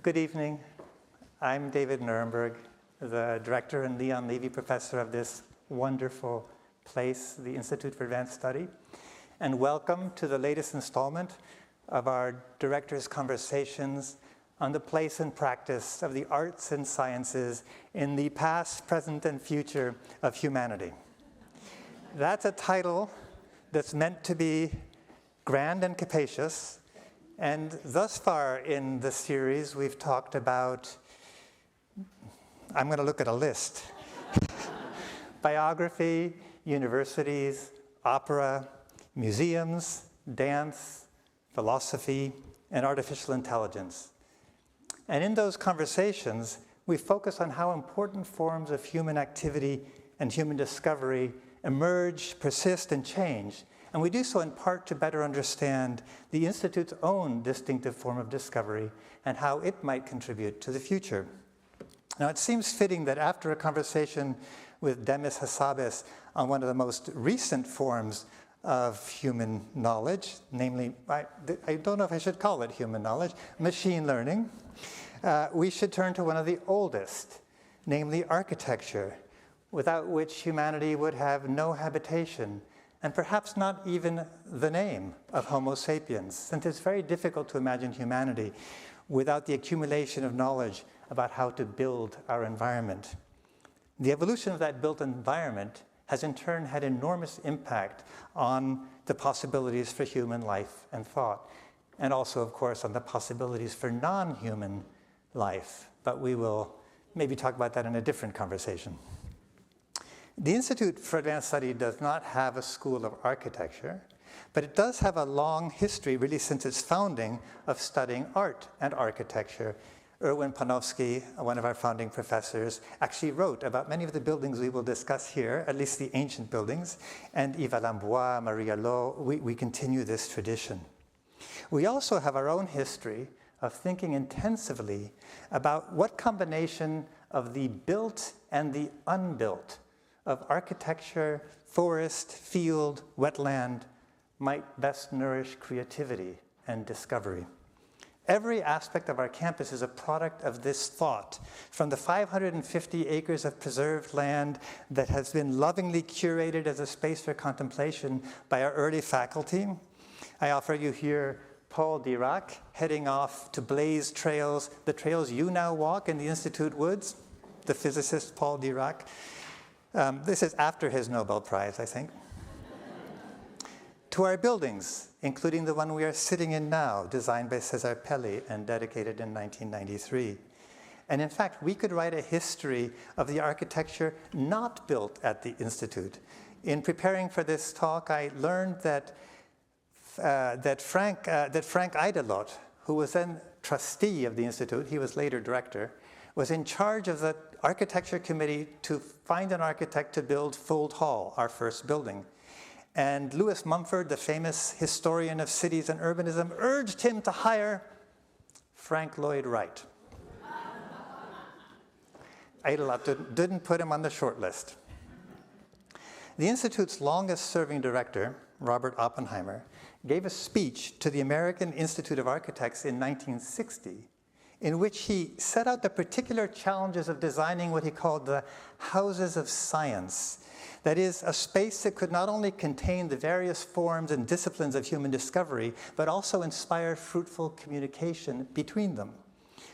Good evening. I'm David Nirenberg, the director and Leon Levy professor of this wonderful place, the Institute for Advanced Study. And welcome to the latest installment of our director's conversations on the place and practice of the arts and sciences in the past, present, and future of humanity. That's a title that's meant to be grand and capacious. And thus far in the series, we've talked about, I'm going to look at a list, biography, universities, opera, museums, dance, philosophy, and artificial intelligence. And in those conversations, we focus on how important forms of human activity and human discovery emerge, persist, and change. And we do so in part to better understand the Institute's own distinctive form of discovery and how it might contribute to the future. Now, it seems fitting that after a conversation with Demis Hassabis on one of the most recent forms of human knowledge, namely, I don't know if I should call it human knowledge, machine learning, we should turn to one of the oldest, namely architecture, without which humanity would have no habitation, and perhaps not even the name of Homo sapiens, since it's very difficult to imagine humanity without the accumulation of knowledge about how to build our environment. The evolution of that built environment has in turn had enormous impact on the possibilities for human life and thought, and also, of course, on the possibilities for non-human life. But we will maybe talk about that in a different conversation. The Institute for Advanced Study does not have a school of architecture, but it does have a long history, really since its founding, of studying art and architecture. Erwin Panofsky, one of our founding professors, actually wrote about many of the buildings we will discuss here, at least the ancient buildings, and Yves Lambois, Maria Lo, we continue this tradition. We also have our own history of thinking intensively about what combination of the built and the unbuilt, of architecture, forest, field, wetland, might best nourish creativity and discovery. Every aspect of our campus is a product of this thought, from the 550 acres of preserved land that has been lovingly curated as a space for contemplation by our early faculty. I offer you here Paul Dirac, heading off to blaze trails, the trails you now walk in the Institute woods, the physicist Paul Dirac. This is after his Nobel Prize, I think. To our buildings, including the one we are sitting in now, designed by Cesar Pelli and dedicated in 1993. And in fact, we could write a history of the architecture not built at the Institute. In preparing for this talk, I learned that Frank Eidelot, who was then trustee of the Institute, he was later director, was in charge of the architecture committee to find an architect to build Fould Hall, our first building. And Lewis Mumford, the famous historian of cities and urbanism, urged him to hire Frank Lloyd Wright. Eidelot didn't put him on the short list. The Institute's longest-serving director, Robert Oppenheimer, gave a speech to the American Institute of Architects in 1960, in which he set out the particular challenges of designing what he called the houses of science. That is, a space that could not only contain the various forms and disciplines of human discovery, but also inspire fruitful communication between them.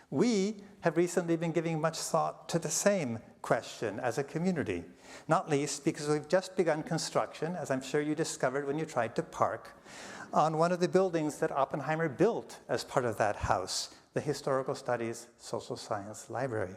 We have recently been giving much thought to the same question as a community, not least because we've just begun construction, as I'm sure you discovered when you tried to park, on one of the buildings that Oppenheimer built as part of that house, the Historical Studies Social Science Library.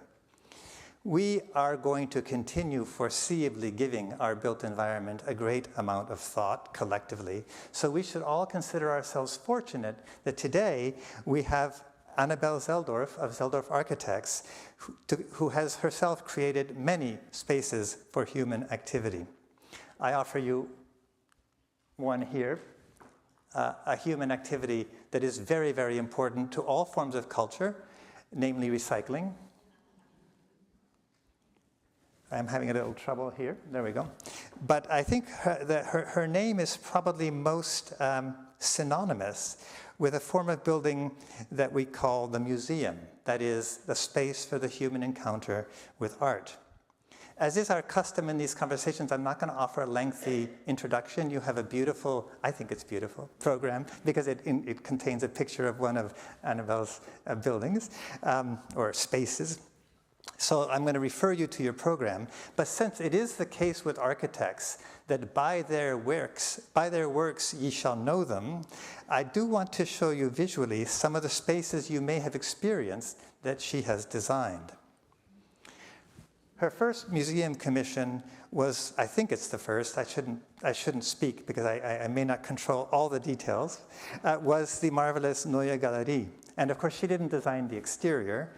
We are going to continue foreseeably giving our built environment a great amount of thought collectively, so we should all consider ourselves fortunate that today we have Annabelle Selldorf of Selldorf Architects, who has herself created many spaces for human activity. I offer you one here, a human activity that is very, very important to all forms of culture, namely recycling. I'm having a little trouble here. There we go. But I think her name is probably most synonymous with a form of building that we call the museum, that is, the space for the human encounter with art. As is our custom in these conversations, I'm not going to offer a lengthy introduction. You have a beautiful, I think it's beautiful, program because it contains a picture of one of Annabelle's buildings or spaces. So I'm going to refer you to your program. But since it is the case with architects that by their works ye shall know them, I do want to show you visually some of the spaces you may have experienced that she has designed. Her first museum commission was, I think it's the first, I shouldn't speak because I may not control all the details, was the marvelous Neue Galerie. And of course, she didn't design the exterior,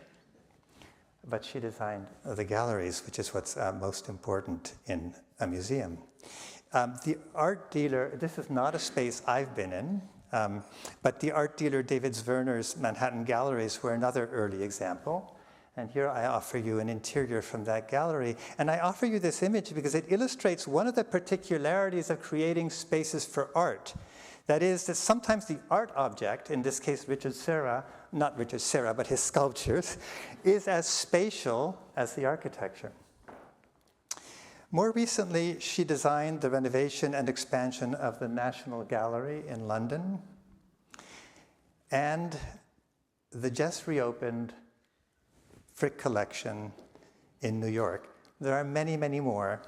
but she designed the galleries, which is what's most important in a museum. The art dealer, this is not a space I've been in, but the art dealer David Zwerner's Manhattan Galleries were another early example. And here I offer you an interior from that gallery. And I offer you this image because it illustrates one of the particularities of creating spaces for art. That is that sometimes the art object, in this case not Richard Serra, but his sculptures, is as spatial as the architecture. More recently, she designed the renovation and expansion of the National Gallery in London and the just reopened Frick Collection in New York. There are many, many more.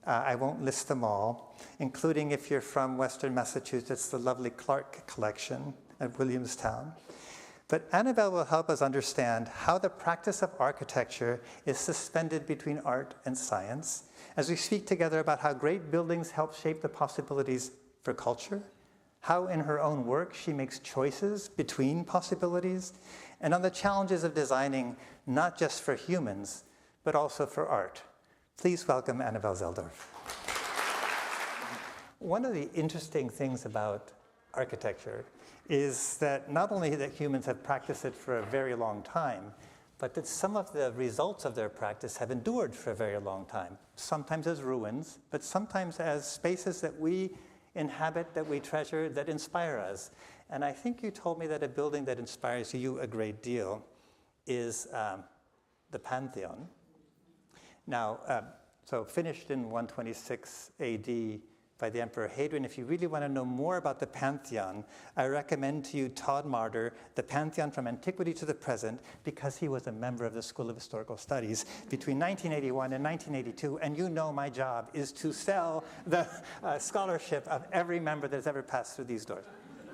I won't list them all, including, if you're from Western Massachusetts, the lovely Clark Collection at Williamstown. But Annabelle will help us understand how the practice of architecture is suspended between art and science, as we speak together about how great buildings help shape the possibilities for culture, how in her own work she makes choices between possibilities, and on the challenges of designing not just for humans, but also for art. Please welcome Annabelle Selldorf. One of the interesting things about architecture is that not only that humans have practiced it for a very long time, but that some of the results of their practice have endured for a very long time, sometimes as ruins, but sometimes as spaces that we inhabit, that we treasure, that inspire us. And I think you told me that a building that inspires you a great deal is the Pantheon. Now, so finished in 126 AD by the Emperor Hadrian. If you really want to know more about the Pantheon, I recommend to you Todd Marder, The Pantheon from Antiquity to the Present, because he was a member of the School of Historical Studies between 1981 and 1982, and you know my job is to sell the scholarship of every member that's ever passed through these doors.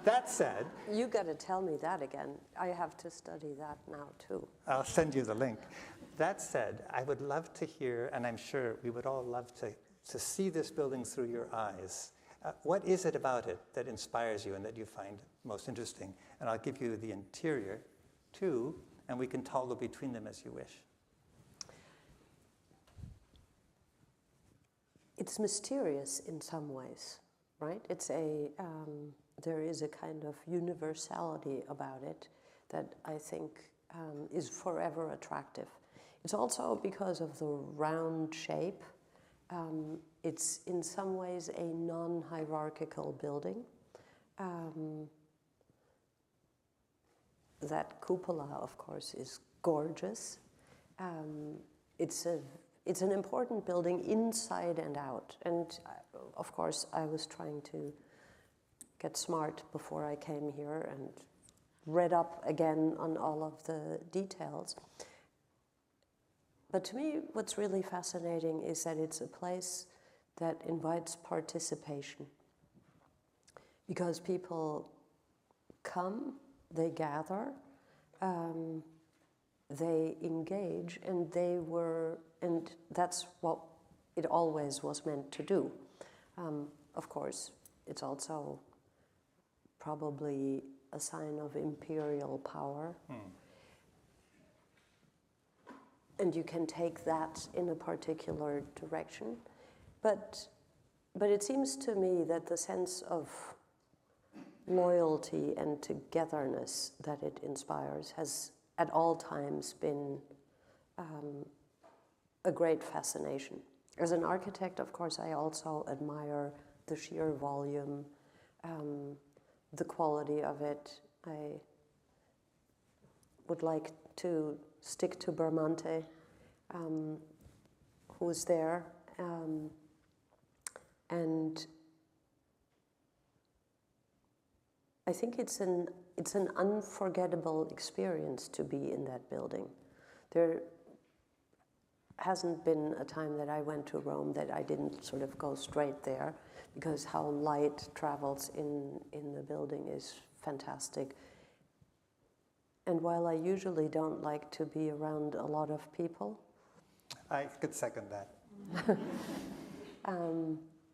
That said... You got to tell me that again. I have to study that now, too. I'll send you the link. That said, I would love to hear, and I'm sure we would all love to see this building through your eyes. What is it about it that inspires you and that you find most interesting? And I'll give you the interior, too, and we can toggle between them as you wish. It's mysterious in some ways, right? It's there is a kind of universality about it that I think is forever attractive. It's also because of the round shape. It's in some ways a non-hierarchical building. That cupola, of course, is gorgeous. It's an important building inside and out. And of course, I was trying to get smart before I came here and read up again on all of the details. But to me, what's really fascinating is that it's a place that invites participation. Because people come, they gather, they engage, and that's what it always was meant to do. Of course, it's also probably a sign of imperial power. And you can take that in a particular direction. But it seems to me that the sense of loyalty and togetherness that it inspires has at all times been a great fascination. As an architect, of course, I also admire the sheer volume, the quality of it, I would like to stick to Bramante, who's there, and I think it's an unforgettable experience to be in that building. There hasn't been a time that I went to Rome that I didn't sort of go straight there, because how light travels in the building is fantastic. And while I usually don't like to be around a lot of people, I could second that.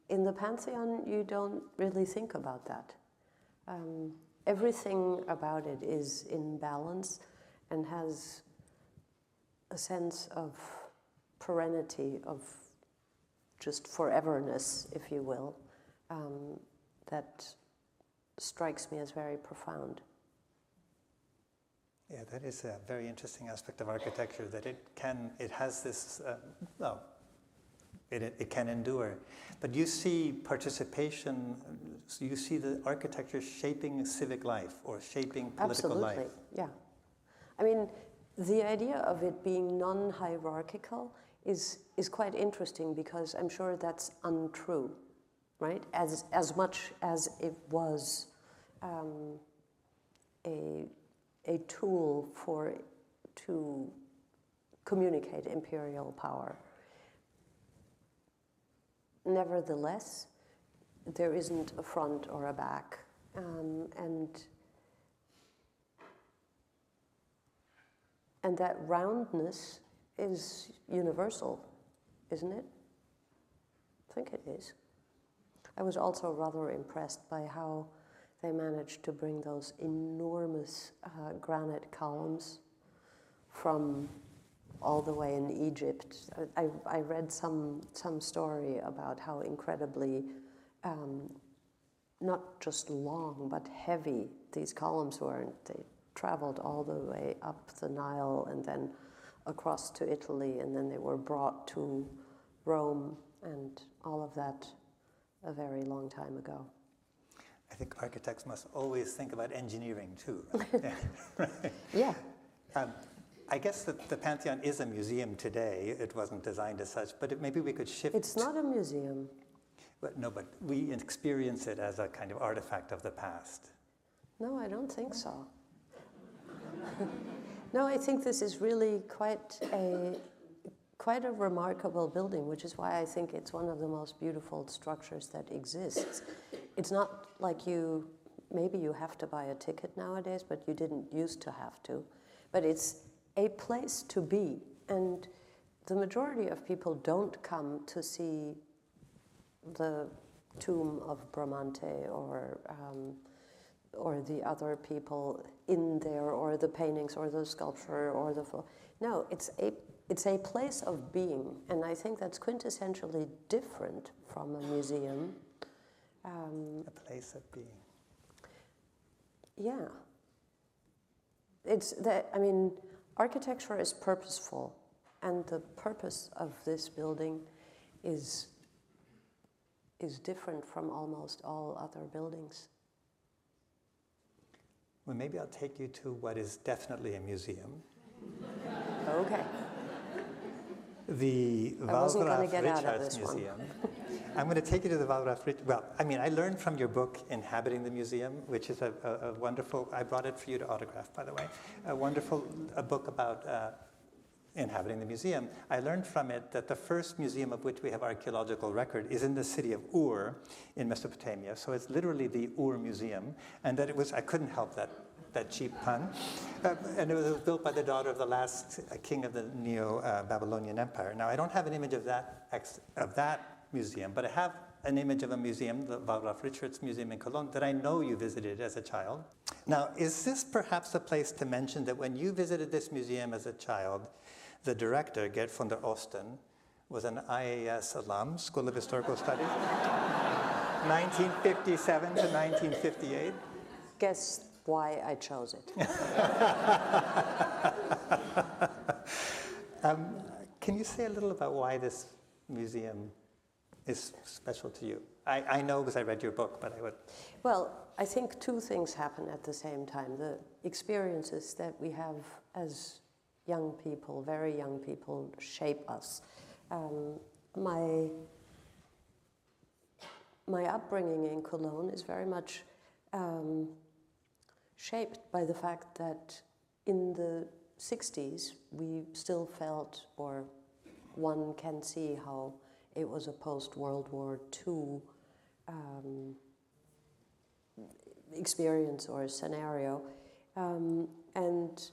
In the Pantheon, you don't really think about that. Everything about it is in balance and has a sense of perennity, of just foreverness, if you will, that strikes me as very profound. Yeah, that is a very interesting aspect of architecture, that it has this, it can endure. But you see participation, you see the architecture shaping civic life or shaping political life. Absolutely, yeah. I mean, the idea of it being non-hierarchical is quite interesting, because I'm sure that's untrue, right? As much as it was a tool to communicate imperial power. Nevertheless, there isn't a front or a back, and that roundness is universal, isn't it? I think it is. I was also rather impressed by how they managed to bring those enormous granite columns from all the way in Egypt. I read some story about how incredibly not just long but heavy these columns were. And they traveled all the way up the Nile and then across to Italy, and then they were brought to Rome, and all of that a very long time ago. I think architects must always think about engineering too, right? Yeah. Right. Yeah. I guess that the Pantheon is a museum today. It wasn't designed as such, but maybe we could shift. It's not a museum. But no, but we experience it as a kind of artifact of the past. No, I don't think so. No, I think this is really quite a remarkable building, which is why I think it's one of the most beautiful structures that exists. It's not like maybe you have to buy a ticket nowadays, but you didn't used to have to. But it's a place to be, and the majority of people don't come to see the tomb of Bramante or the other people in there, or the paintings, or the sculpture, or no, it's a place of being, and I think that's quintessentially different from a museum. A place of being. Yeah. It's that, I mean, architecture is purposeful, and the purpose of this building is different from almost all other buildings. Well, maybe I'll take you to what is definitely a museum. Okay. The Wallraf-Richartz Museum. I'm going to take you to the Wallraf-Richartz. Well, I mean, I learned from your book, Inhabiting the Museum, which is a wonderful, I brought it for you to autograph, by the way, a book about inhabiting the museum. I learned from it that the first museum of which we have archaeological record is in the city of Ur in Mesopotamia. So it's literally the Ur Museum, and that it was, I couldn't help that cheap pun. And it was built by the daughter of the last king of the Neo-Babylonian Empire. Now, I don't have an image of that museum, but I have an image of a museum, the Wallraf-Richartz Museum in Cologne, that I know you visited as a child. Now, is this perhaps a place to mention that when you visited this museum as a child, the director, Gerd von der Osten, was an IAS alum, School of Historical Studies, 1957 to 1958? Guess why I chose it. Can you say a little about why this museum is special to you? I know because I read your book, but I would... Well, I think two things happen at the same time. The experiences that we have as young people, very young people, shape us. My upbringing in Cologne is very much shaped by the fact that in the 60s we still felt, or one can see how it was a post-World War II experience or scenario. And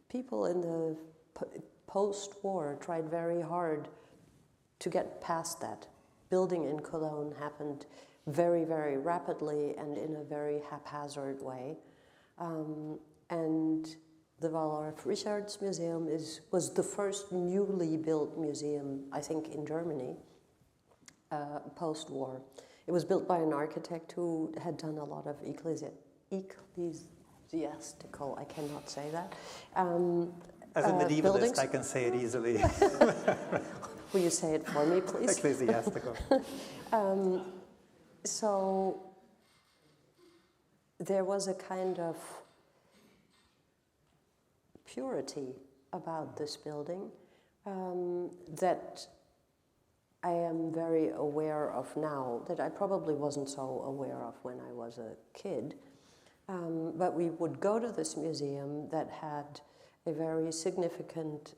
people in the post-war tried very hard to get past that. Building in Cologne happened very, very rapidly and in a very haphazard way. And the Wallraf-Richartz Museum was the first newly built museum, I think, in Germany, post-war. It was built by an architect who had done a lot of ecclesiastical, I cannot say that. As a medievalist, buildings. I can say it easily. Will you say it for me, please? Ecclesiastical. So there was a kind of purity about this building that I am very aware of now, that I probably wasn't so aware of when I was a kid. But we would go to this museum that had a very significant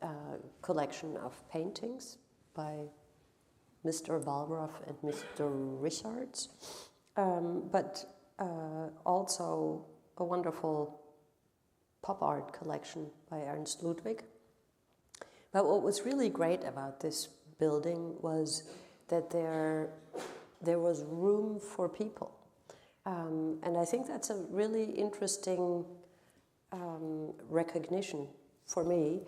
collection of paintings by Mr. Wallraf and Mr. Richartz, but also a wonderful pop art collection by Ernst Ludwig. But what was really great about this building was that there was room for people. And I think that's a really interesting recognition for me,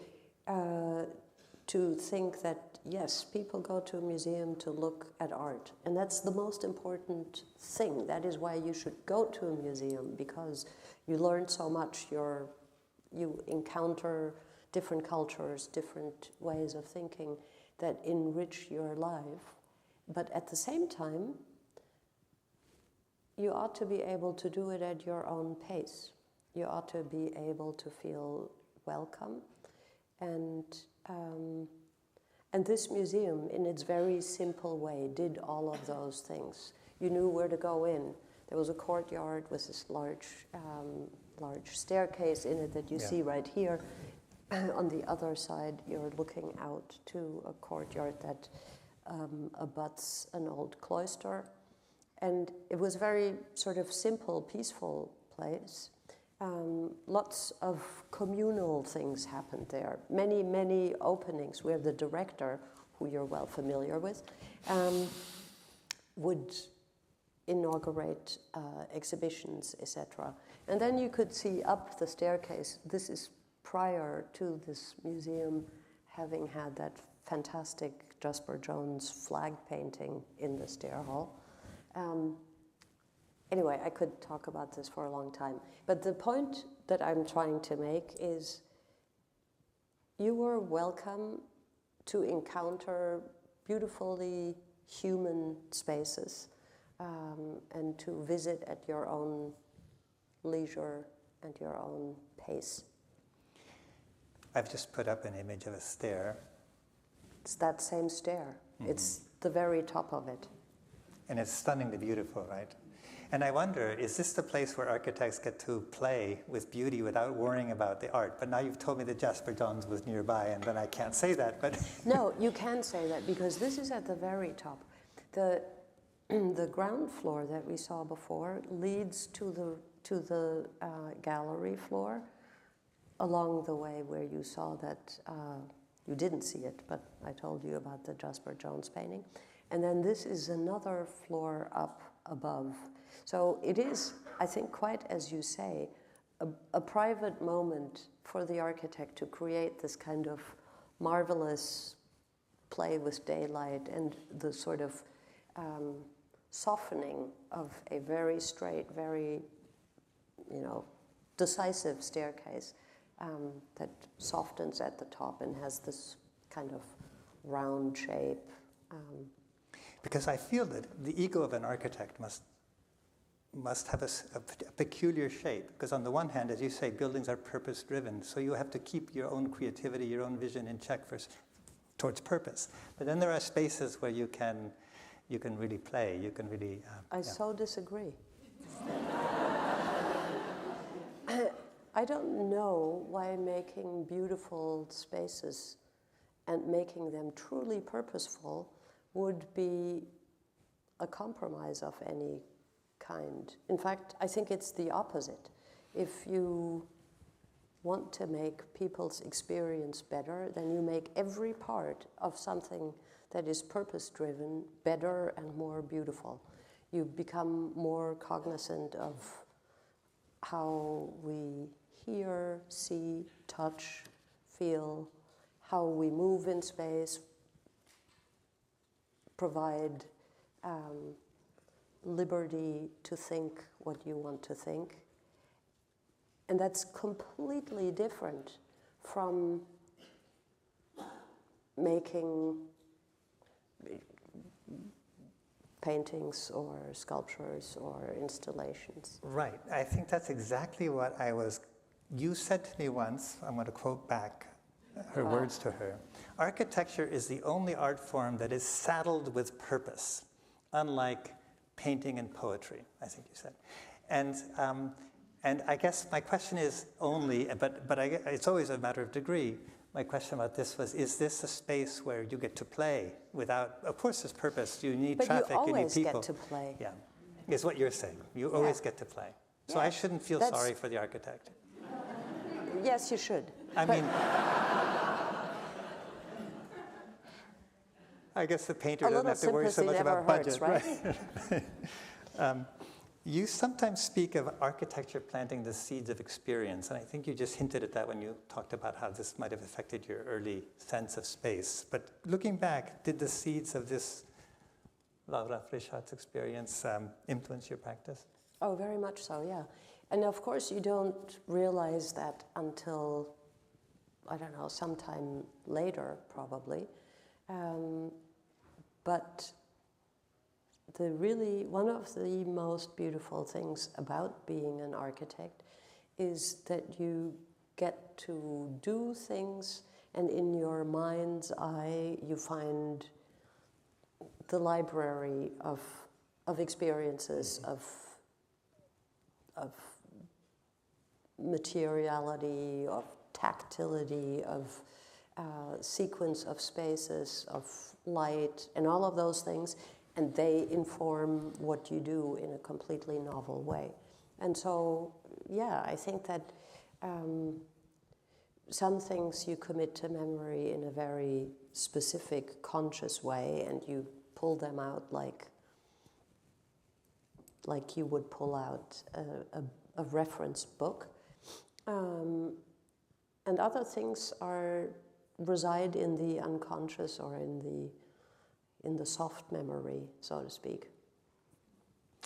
to think that, yes, people go to a museum to look at art. And that's the most important thing. That is why you should go to a museum, because you learn so much. You encounter different cultures, different ways of thinking that enrich your life. But at the same time, you ought to be able to do it at your own pace. You ought to be able to feel welcome. And this museum, in its very simple way, did all of those things. You knew where to go in. There was a courtyard with this large staircase in it that you see right here. On the other side, you're looking out to a courtyard that abuts an old cloister. And it was a very sort of simple, peaceful place. Lots of communal things happened there. Many, many openings where the director, who you're well familiar with, would inaugurate exhibitions, etc. And then you could see up the staircase. This is prior to this museum having had that fantastic Jasper Jones flag painting in the stair hall. Anyway, I could talk about this for a long time. But the point that I'm trying to make is you were welcome to encounter beautifully human spaces and to visit at your own leisure and your own pace. I've just put up an image of a stair. It's that same stair. Mm-hmm. It's the very top of it. And it's stunningly beautiful, right? And I wonder, is this the place where architects get to play with beauty without worrying about the art? But now you've told me that Jasper Johns was nearby, and then I can't say that, but... No, you can say that, because this is at the very top. The ground floor that we saw before leads to the gallery floor along the way where you saw that, you didn't see it, but I told you about the Jasper Jones painting. And then this is another floor up above. So it is, I think, quite as you say, a private moment for the architect to create this kind of marvelous play with daylight and the sort of softening of a very straight, very, decisive staircase that softens at the top and has this kind of round shape. Because I feel that the ego of an architect must have a peculiar shape. Because on the one hand, as you say, buildings are purpose-driven, so you have to keep your own creativity, your own vision in check towards purpose. But then there are spaces where you can really play. You can really. I so disagree. I don't know why making beautiful spaces and making them truly purposeful would be a compromise of any kind. In fact, I think it's the opposite. If you want to make people's experience better, then you make every part of something that is purpose-driven better and more beautiful. You become more cognizant of how we hear, see, touch, feel, how we move in space, provide liberty to think what you want to think. And that's completely different from making paintings or sculptures or installations. Right. I think that's exactly what you said to me once, I'm going to quote back her words to her. Architecture is the only art form that is saddled with purpose, unlike painting and poetry, I think you said. And I guess my question is it's always a matter of degree. My question about this was, is this a space where you get to play without, of course there's purpose, you need traffic, you need people. You always get to play. Yeah, is what you're saying. You always get to play. So I shouldn't feel sorry for the architect. Yes, you should. I guess the painter doesn't have to worry so much about budget, right? You sometimes speak of architecture planting the seeds of experience, and I think you just hinted at that when you talked about how this might have affected your early sense of space. But looking back, did the seeds of this Wallraf-Richartz experience influence your practice? Oh, very much so, yeah. And of course, you don't realize that until, I don't know, sometime later, probably. But one of the most beautiful things about being an architect is that you get to do things, and in your mind's eye, you find the library of experiences, of materiality, of tactility, of sequence of spaces, of light, and all of those things, and they inform what you do in a completely novel way. And so, yeah, I think that some things you commit to memory in a very specific, conscious way, and you pull them out like you would pull out a reference book. And other things reside in the unconscious or in the soft memory, so to speak.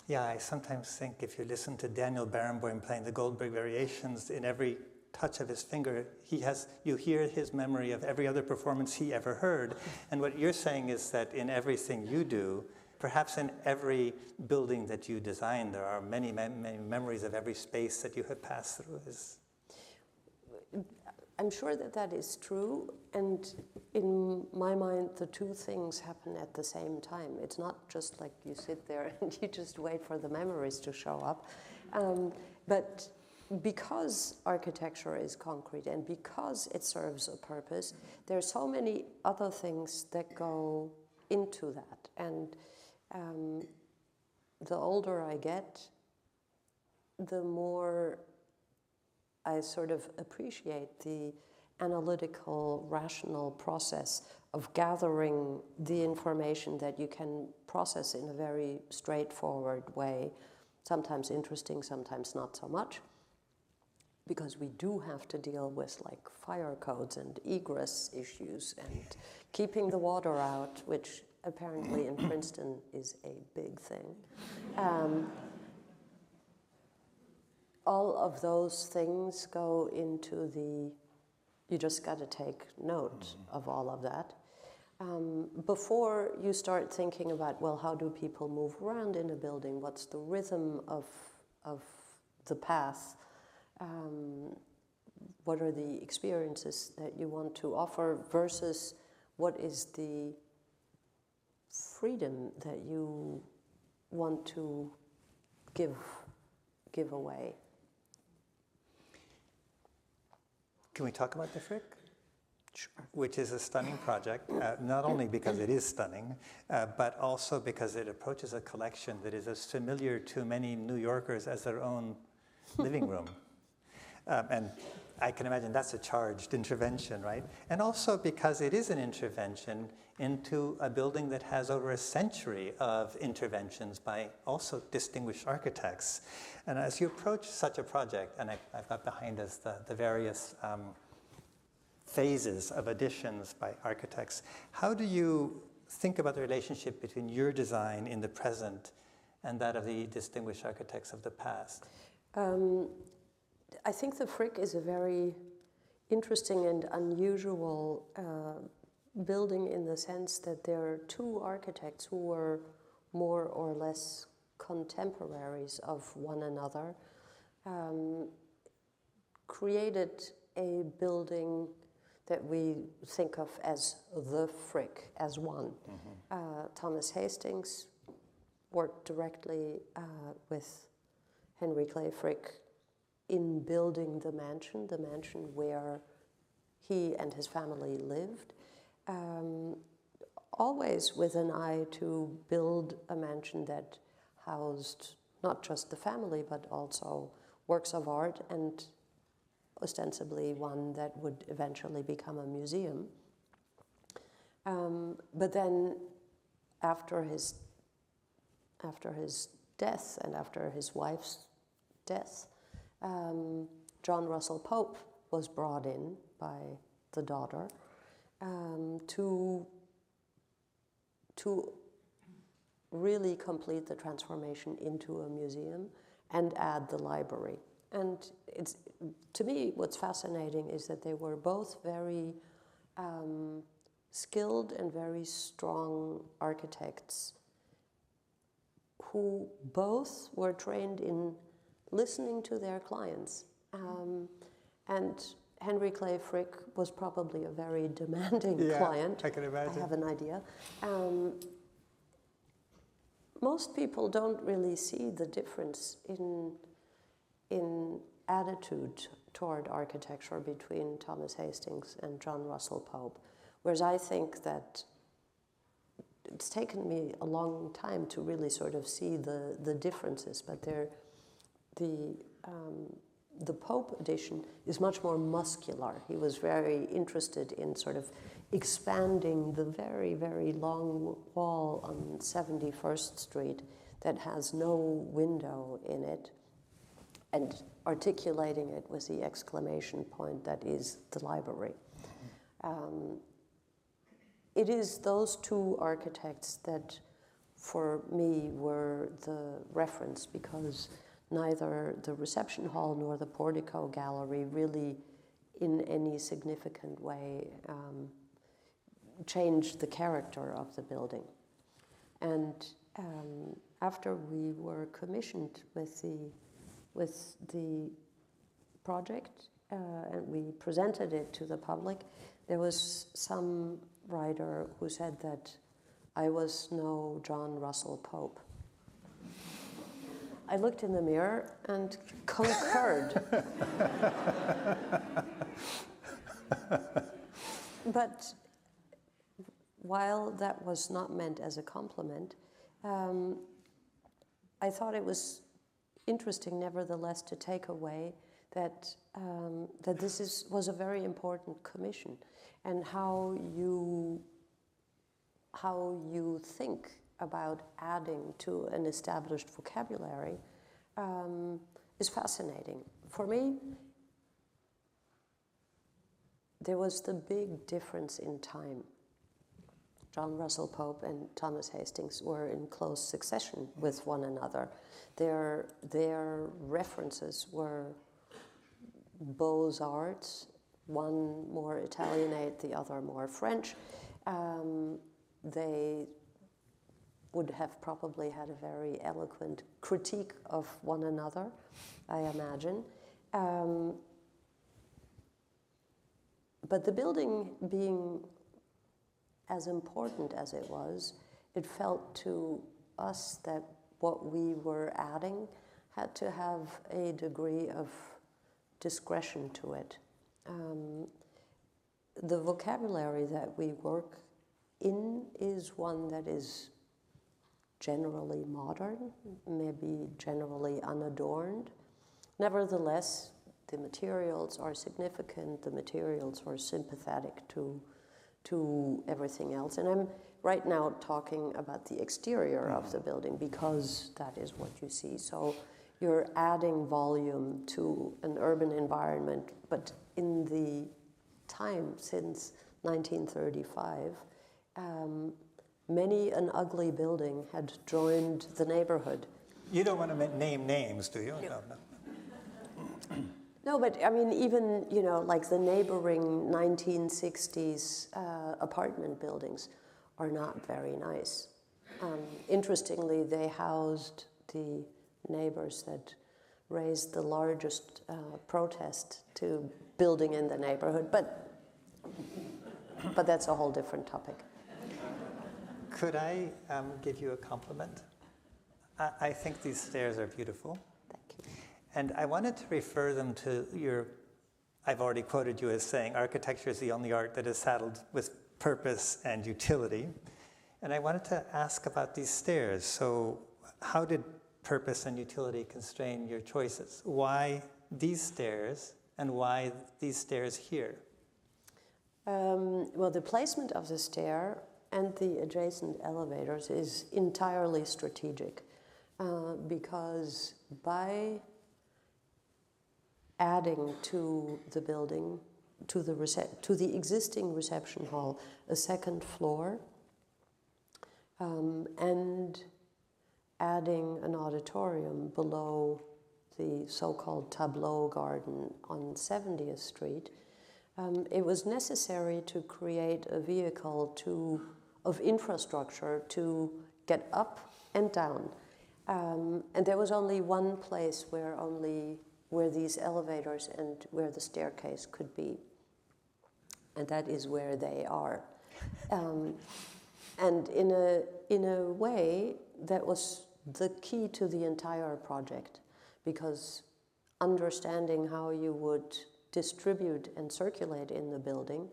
Yeah, I sometimes think if you listen to Daniel Barenboim playing the Goldberg Variations, in every touch of his finger, you hear his memory of every other performance he ever heard. And what you're saying is that in everything you do, perhaps in every building that you design, there are many, many memories of every space that you have passed through. I'm sure that is true, and in my mind, the two things happen at the same time. It's not just like you sit there and you just wait for the memories to show up. But because architecture is concrete and because it serves a purpose, there are so many other things that go into that. And the older I get, the more I sort of appreciate the analytical, rational process of gathering the information that you can process in a very straightforward way, sometimes interesting, sometimes not so much, because we do have to deal with like fire codes and egress issues and keeping the water out, which apparently in Princeton is a big thing. All of those things go into you just got to take note of all of that. before you start thinking about, well, how do people move around in a building? What's the rhythm of the path? What are the experiences that you want to offer versus what is the freedom that you want to give away? Can we talk about the Frick? Sure. Which is a stunning project, not only because it is stunning, but also because it approaches a collection that is as familiar to many New Yorkers as their own living room. And I can imagine that's a charged intervention, right? And also because it is an intervention into a building that has over a century of interventions by also distinguished architects. And as you approach such a project, and I've got behind us the various phases of additions by architects, how do you think about the relationship between your design in the present and that of the distinguished architects of the past? I think the Frick is a very interesting and unusual building in the sense that there are two architects who were more or less contemporaries of one another, created a building that we think of as the Frick, as one. Mm-hmm. Thomas Hastings worked directly with Henry Clay Frick in building the mansion where he and his family lived, always with an eye to build a mansion that housed not just the family, but also works of art, and ostensibly one that would eventually become a museum. But then after his death and after his wife's death, John Russell Pope was brought in by the daughter to really complete the transformation into a museum and add the library. And it's, to me, what's fascinating is that they were both very skilled and very strong architects who both were trained in listening to their clients. And Henry Clay Frick was probably a very demanding client. I can imagine. I have an idea. Most people don't really see the difference in attitude toward architecture between Thomas Hastings and John Russell Pope, whereas I think that it's taken me a long time to really sort of see the differences, but the Pope edition is much more muscular. He was very interested in sort of expanding the very, very long wall on 71st Street that has no window in it, and articulating it with the exclamation point that is the library. It is those two architects that, for me, were the reference, because neither the reception hall nor the portico gallery really in any significant way changed the character of the building. And after we were commissioned with the project and we presented it to the public, there was some writer who said that I was no John Russell Pope. I looked in the mirror and concurred. But while that was not meant as a compliment, I thought it was interesting, nevertheless, to take away that that this was a very important commission, and how you think about adding to an established vocabulary is fascinating. For me, there was the big difference in time. John Russell Pope and Thomas Hastings were in close succession with one another. Their references were Beaux-Arts, one more Italianate, the other more French, They would have probably had a very eloquent critique of one another, I imagine. But the building being as important as it was, it felt to us that what we were adding had to have a degree of discretion to it. The vocabulary that we work in is one that is generally modern, maybe generally unadorned. Nevertheless, the materials are significant, the materials are sympathetic to everything else. And I'm right now talking about the exterior of the building because that is what you see. So you're adding volume to an urban environment, but in the time since 1935, many an ugly building had joined the neighborhood. You don't want to name names, do you? No. No, but I mean, even, you know, like the neighboring 1960s apartment buildings are not very nice. Interestingly, they housed the neighbors that raised the largest protest to building in the neighborhood, but that's a whole different topic. Could I give you a compliment? I think these stairs are beautiful. Thank you. And I wanted to refer them to I've already quoted you as saying, architecture is the only art that is saddled with purpose and utility. And I wanted to ask about these stairs. So how did purpose and utility constrain your choices? Why these stairs and why these stairs here? Well, the placement of the stair and the adjacent elevators is entirely strategic because by adding to the building, to the existing reception hall, a second floor, and adding an auditorium below the so-called tableau garden on 70th Street, it was necessary to create a vehicle of infrastructure to get up and down. And there was only one place where these elevators and where the staircase could be. And that is where they are. And in a way, that was the key to the entire project, because understanding how you would distribute and circulate in the building,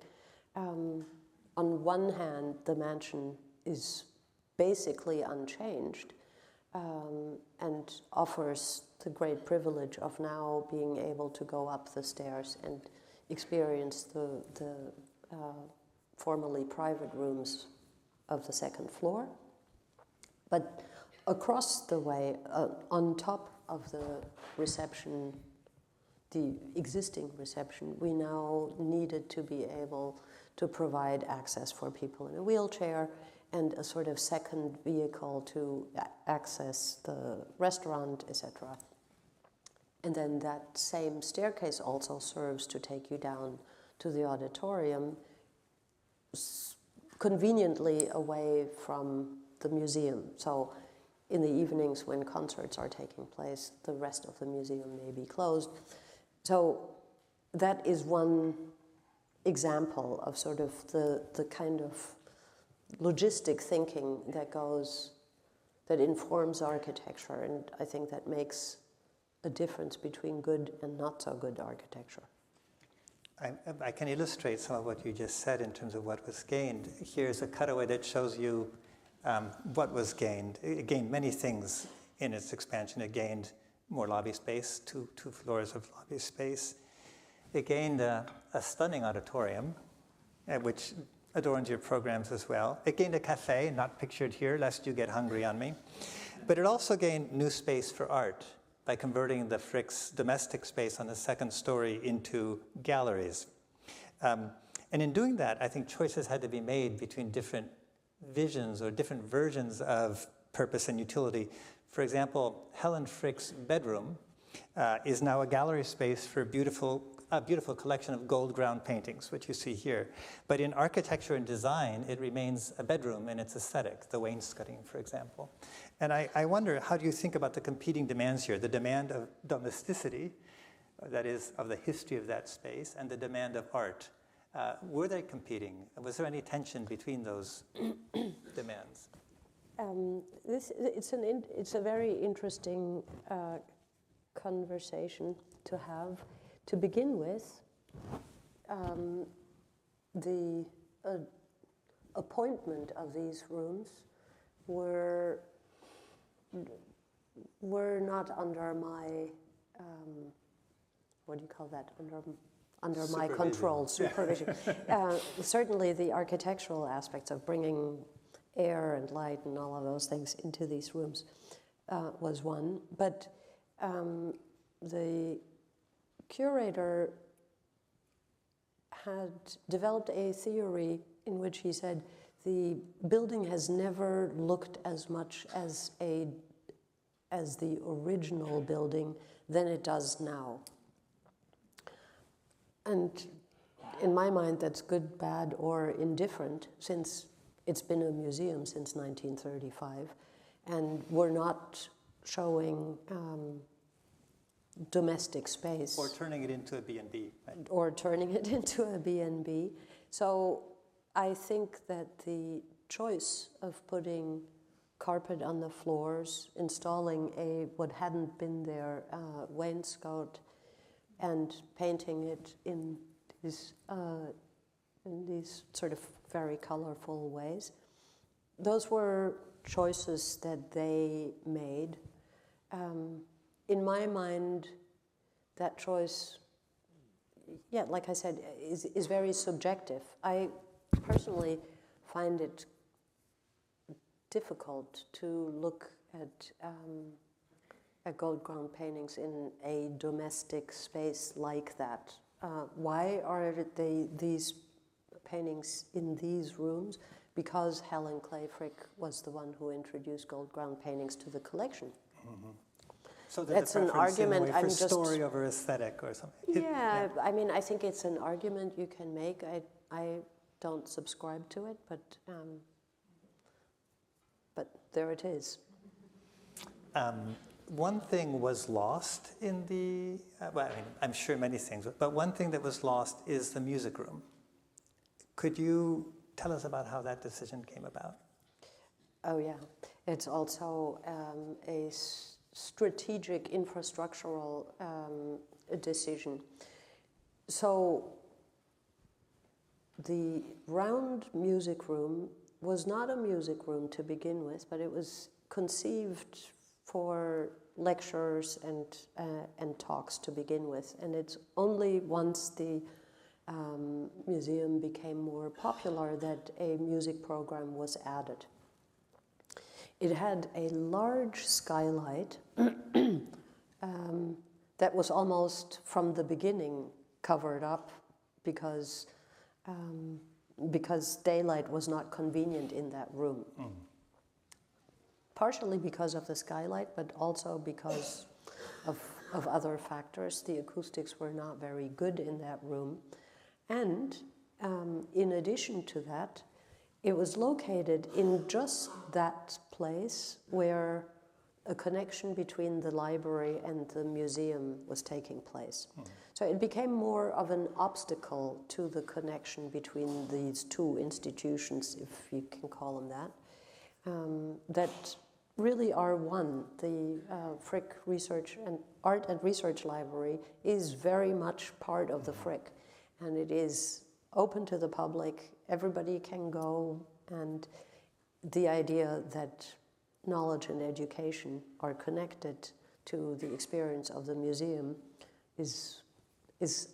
on one hand, the mansion is basically unchanged and offers the great privilege of now being able to go up the stairs and experience the formerly private rooms of the second floor. But across the way, on top of the reception, the existing reception, we now needed to be able to provide access for people in a wheelchair and a sort of second vehicle to access the restaurant, etc. And then that same staircase also serves to take you down to the auditorium, conveniently away from the museum. So in the evenings when concerts are taking place, the rest of the museum may be closed. So that is one example of sort of the kind of logistic thinking that informs architecture, and I think that makes a difference between good and not so good architecture. I can illustrate some of what you just said in terms of what was gained. Here's a cutaway that shows you what was gained. It gained many things in its expansion. It gained more lobby space, two floors of lobby space. It gained a stunning auditorium, which adorns your programs as well. It gained a cafe, not pictured here, lest you get hungry on me. But it also gained new space for art by converting the Frick's domestic space on the second story into galleries. And in doing that, I think choices had to be made between different visions or different versions of purpose and utility. For example, Helen Frick's bedroom is now a gallery space for beautiful a beautiful collection of gold ground paintings, which you see here. But in architecture and design, it remains a bedroom in its aesthetic, the wainscoting, for example. And I wonder, how do you think about the competing demands here? The demand of domesticity, that is, of the history of that space, and the demand of art. Were they competing? Was there any tension between those demands? It's a very interesting conversation to have. To begin with, the appointment of these rooms were not under my what do you call that? Under my control, supervision. Certainly, the architectural aspects of bringing air and light and all of those things into these rooms was one. But the curator had developed a theory in which he said the building has never looked as much as the original building than it does now. And in my mind, that's good, bad, or indifferent, since it's been a museum since 1935, and we're not showing domestic space. Or turning it into a B&B. Right? Or turning it into a B&B. So I think that the choice of putting carpet on the floors, installing what hadn't been there wainscot, and painting it in these sort of very colorful ways, those were choices that they made. In my mind, that choice, yeah, like I said, is very subjective. I personally find it difficult to look at gold ground paintings in a domestic space like that. Why are these paintings in these rooms? Because Helen Clay Frick was the one who introduced gold ground paintings to the collection. Mm-hmm. So that's an argument. In a way, for story over aesthetic or something. Yeah, I mean, I think it's an argument you can make. I don't subscribe to it, but there it is. One thing was lost in the, well, I mean, I'm sure many things, but one thing that was lost is the music room. Could you tell us about how that decision came about? Oh, yeah. It's also a strategic infrastructural decision. So the round music room was not a music room to begin with, but it was conceived for lectures and talks to begin with. And it's only once the museum became more popular that a music program was added. It had a large skylight that was almost from the beginning covered up because daylight was not convenient in that room. Mm. Partially because of the skylight, but also because of other factors. The acoustics were not very good in that room. And in addition to that, it was located in just that place where a connection between the library and the museum was taking place. Mm. So it became more of an obstacle to the connection between these two institutions, if you can call them that, that really are one. The Frick Research and Art and Research Library is very much part of the Frick, and it is open to the public. Everybody can go, and the idea that knowledge and education are connected to the experience of the museum is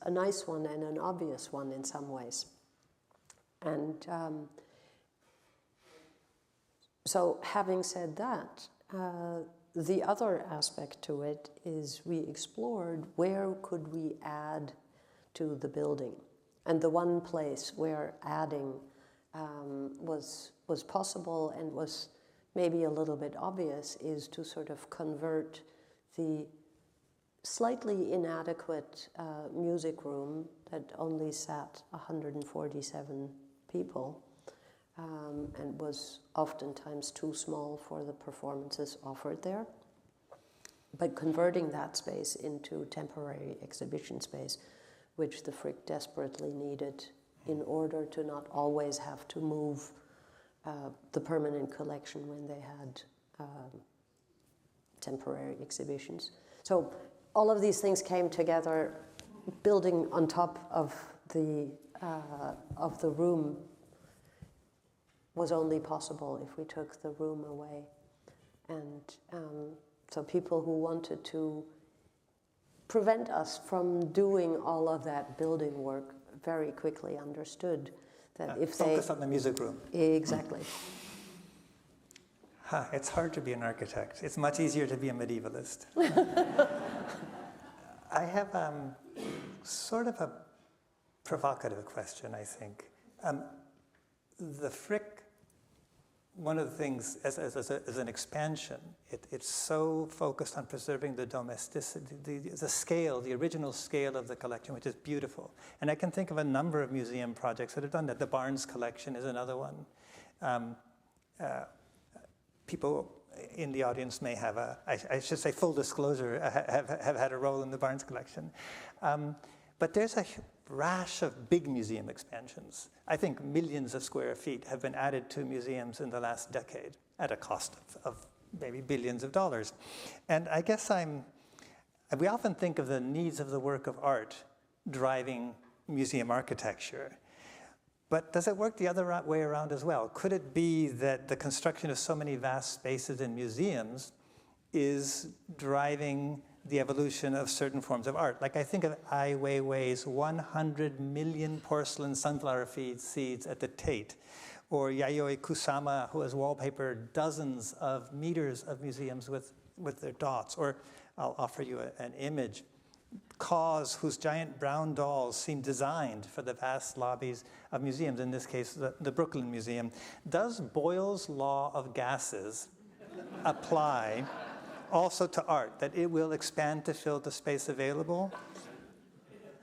a nice one and an obvious one in some ways. And so having said that, the other aspect to it is we explored where could we add to the building. And the one place where adding was possible and was maybe a little bit obvious is to sort of convert the slightly inadequate music room that only sat 147 people and was oftentimes too small for the performances offered there. But converting that space into temporary exhibition space, which the Frick desperately needed in order to not always have to move the permanent collection when they had temporary exhibitions. So all of these things came together, building on top of the room was only possible if we took the room away. And so people who wanted to prevent us from doing all of that building work very quickly understood that if they... Focus on the music room. Exactly. It's hard to be an architect. It's much easier to be a medievalist. I have sort of a provocative question, I think. The Frick, one of the things, as an expansion, it's so focused on preserving the domesticity, the scale, the original scale of the collection, which is beautiful. And I can think of a number of museum projects that have done that. The Barnes collection is another one. People in the audience may have I should say full disclosure, have had a role in the Barnes collection. But there's a rash of big museum expansions. I think millions of square feet have been added to museums in the last decade at a cost of maybe billions of dollars. And I guess we often think of the needs of the work of art driving museum architecture. But does it work the other way around as well? Could it be that the construction of so many vast spaces in museums is driving the evolution of certain forms of art? Like I think of Ai Weiwei's 100 million porcelain sunflower seeds at the Tate, or Yayoi Kusama, who has wallpapered dozens of meters of museums with their dots. Or I'll offer you an image. Cause, whose giant brown dolls seem designed for the vast lobbies of museums, in this case, the Brooklyn Museum. Does Boyle's law of gases apply also to art, that it will expand to fill the space available?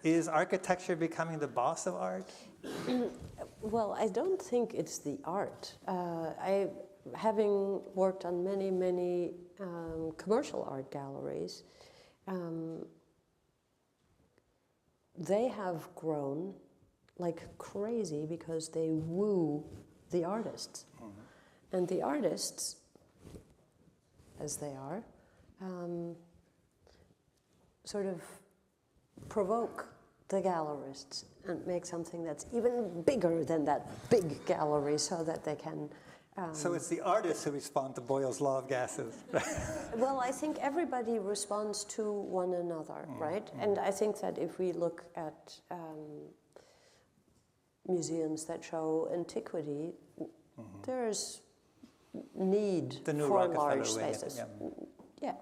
Is architecture becoming the boss of art? Well, I don't think it's the art. Having worked on many commercial art galleries, they have grown like crazy because they woo the artists. Mm-hmm. And the artists, as they are, sort of provoke the gallerists and make something that's even bigger than that big gallery so that they can... So it's the artists who respond to Boyle's law of gases. Well, I think everybody responds to one another, right? And I think that if we look at museums that show antiquity, there's need for large spaces. Yeah.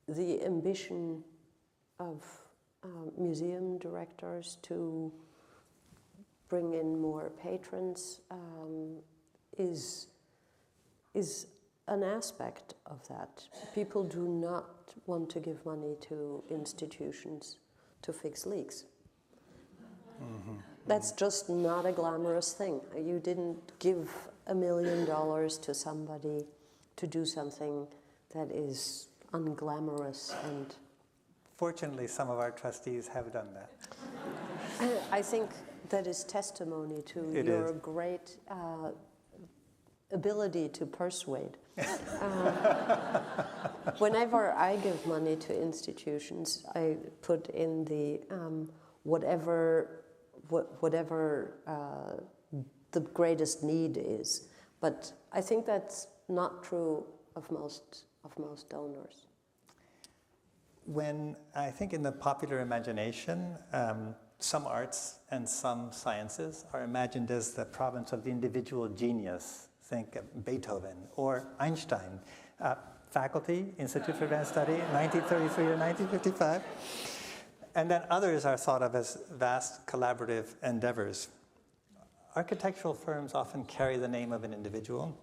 The ambition of museum directors to bring in more patrons is an aspect of that. People do not want to give money to institutions to fix leaks. Mm-hmm. That's just not a glamorous thing. You didn't give $1 million to somebody to do something that is unglamorous and... Fortunately, some of our trustees have done that. I think that is testimony to your great ability to persuade. Whenever I give money to institutions, I put in the whatever the greatest need is. But I think that's not true of most donors. When I think in the popular imagination, some arts and some sciences are imagined as the province of the individual genius. Think of Beethoven or Einstein. Faculty, Institute for Advanced Study, 1933 to 1955. And then others are thought of as vast collaborative endeavors. Architectural firms often carry the name of an individual,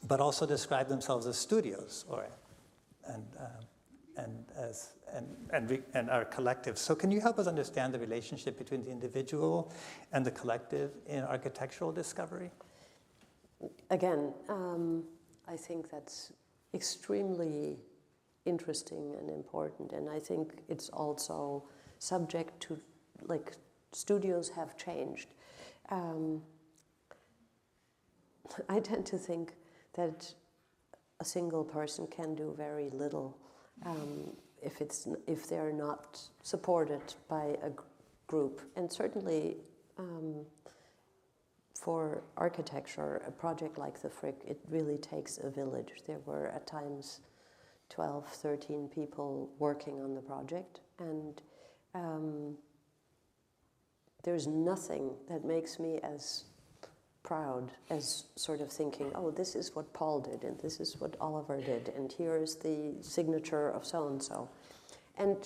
but also describe themselves as studios, and our collective. So can you help us understand the relationship between the individual and the collective in architectural discovery? Again, I think that's extremely interesting and important, and I think it's also subject to, like, studios have changed. I tend to think that a single person can do very little if they're not supported by a group, and certainly for architecture, a project like the Frick, it really takes a village. There were at times 12, 13 people working on the project, and there's nothing that makes me as proud as sort of thinking, oh, this is what Paul did, and this is what Oliver did, and here is the signature of so-and-so. And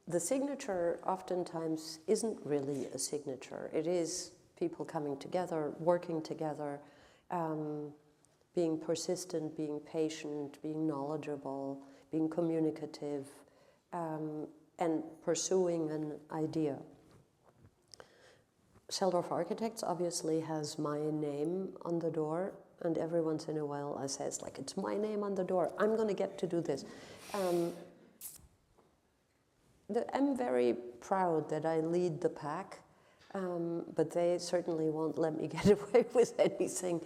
the signature oftentimes isn't really a signature. It is people coming together, working together, being persistent, being patient, being knowledgeable, being communicative, and pursuing an idea. Selldorf Architects obviously has my name on the door, and every once in a while I say, it's like, it's my name on the door, I'm going to get to do this. I'm very proud that I lead the pack, but they certainly won't let me get away with anything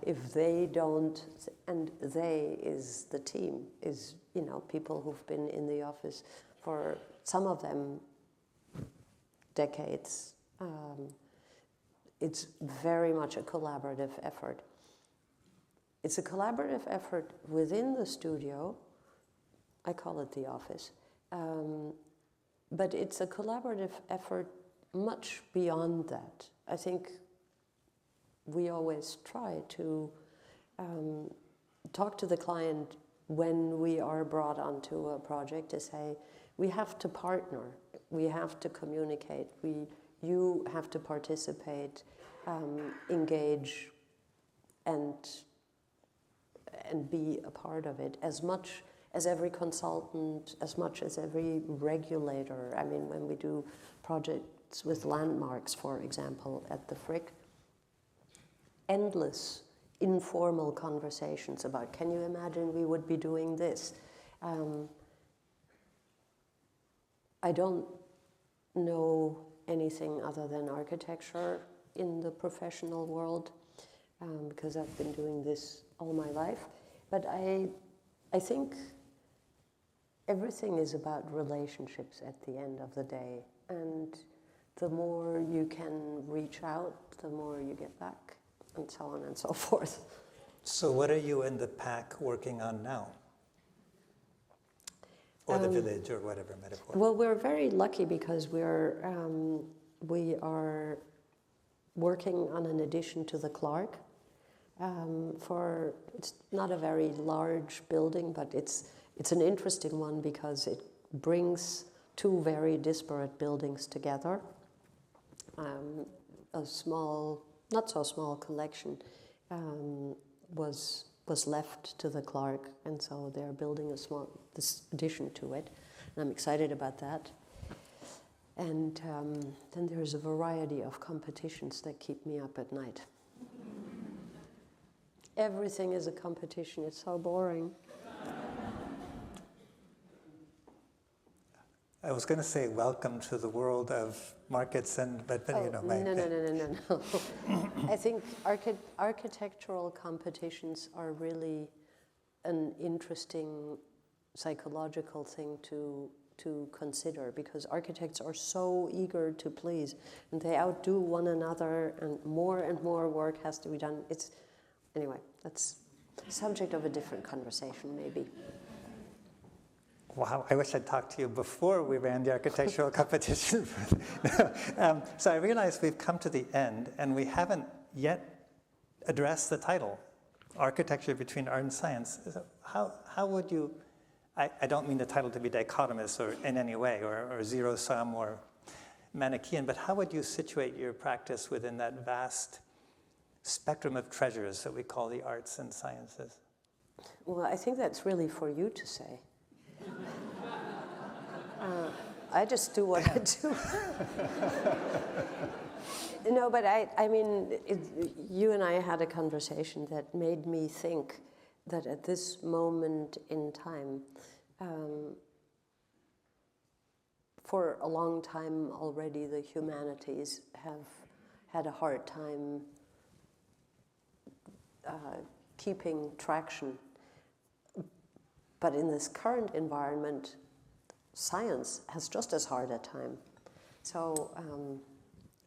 if they don't, and they is the team, is, you know, people who've been in the office for, some of them, decades. It's very much a collaborative effort. It's a collaborative effort within the studio. I call it the office. But it's a collaborative effort much beyond that. I think we always try to talk to the client when we are brought onto a project to say, we have to partner, we have to communicate, you have to participate, engage, and be a part of it as much as every consultant, as much as every regulator. I mean, when we do projects with landmarks, for example, at the Frick, endless informal conversations about, can you imagine we would be doing this? I don't know anything other than architecture in the professional world, because I've been doing this all my life. But I think everything is about relationships at the end of the day. And the more you can reach out, the more you get back, and so on and so forth. So what are you in the pack working on now? Or the village, or whatever metaphor. Well, we're very lucky because we are working on an addition to the Clark. It's not a very large building, but it's an interesting one because it brings two very disparate buildings together. A small, not so small collection was left to the Clark, and so they're building this addition to it, and I'm excited about that. And then there's a variety of competitions that keep me up at night. Everything is a competition. It's so boring. I was going to say welcome to the world of markets, but you know. No. I think architectural competitions are really an interesting psychological thing to consider, because architects are so eager to please, and they outdo one another, and more work has to be done. Anyway, that's the subject of a different conversation, maybe. Wow, I wish I'd talked to you before we ran the architectural competition. So I realize we've come to the end, and we haven't yet addressed the title, Architecture Between Art and Science. So how would you, I don't mean the title to be dichotomous or in any way, or zero-sum or Manichaean, but how would you situate your practice within that vast spectrum of treasures that we call the arts and sciences? Well, I think that's really for you to say. I just do what I do. No, but I mean, you and I had a conversation that made me think that at this moment in time, for a long time already, the humanities have had a hard time keeping traction. But in this current environment, science has just as hard a time. So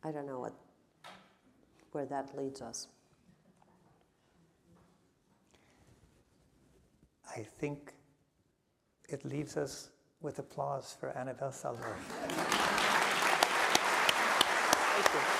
I don't know where that leads us. I think it leaves us with applause for Annabelle Selldorf. Thank you.